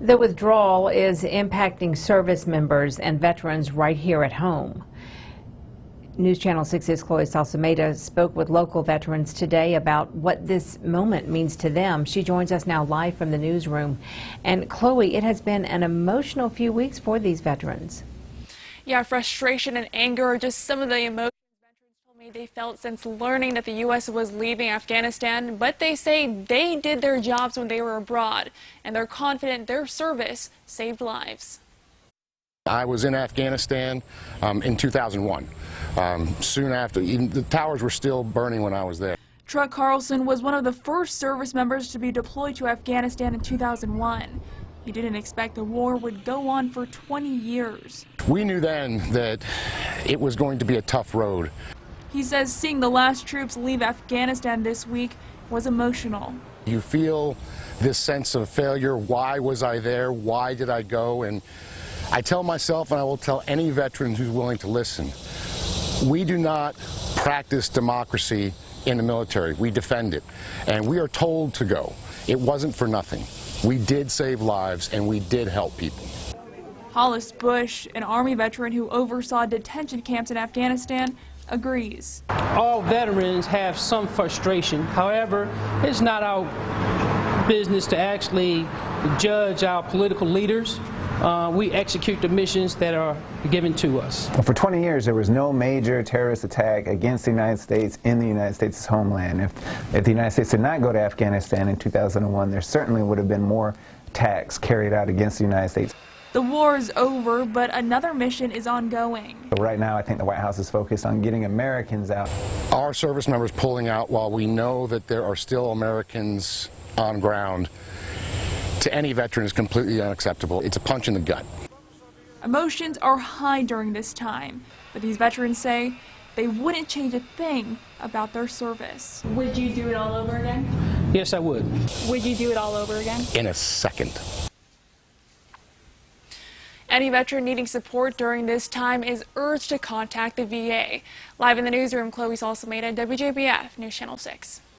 The withdrawal is impacting service members and veterans right here at home. News Channel 6's Chloe Salsameda spoke with local veterans today about what this moment means to them. She joins us now live from the newsroom. And Chloe, it has been an emotional few weeks for these veterans. Yeah, frustration and anger are just some of the emotions veterans told me they felt since learning that the U.S. was leaving Afghanistan. But they say they did their jobs when they were abroad, and they're confident their service saved lives. I was in Afghanistan in 2001. Soon after, even the towers were still burning when I was there. Truck Carlson was one of the first service members to be deployed to Afghanistan in 2001. He didn't expect the war would go on for 20 years. We knew then that it was going to be a tough road. He says seeing the last troops leave Afghanistan this week was emotional. You feel this sense of failure. Why was I there? Why did I go? And I tell myself, and I will tell any veteran who's willing to listen, we do not practice democracy in the military. We defend it. And we are told to go. It wasn't for nothing. We did save lives, and we did help people. Hollis Bush, an Army veteran who oversaw detention camps in Afghanistan, agrees. All veterans have some frustration. However, it's not our business to actually judge our political leaders. We execute the missions that are given to us. For 20 years, there was no major terrorist attack against the United States in the United States' homeland. If the United States did not go to Afghanistan in 2001, there certainly would have been more attacks carried out against the United States. The war is over, but another mission is ongoing. But right now, I think the White House is focused on getting Americans out. Our service members pulling out while we know that there are still Americans on ground, to any veteran is completely unacceptable. It's a punch in the gut. Emotions are high during this time, but these veterans say they wouldn't change a thing about their service. Would you do it all over again? Yes, I would. Would you do it all over again? In a second. Any veteran needing support during this time is urged to contact the VA. Live in the newsroom, Chloe Salsameda, WJBF News Channel 6.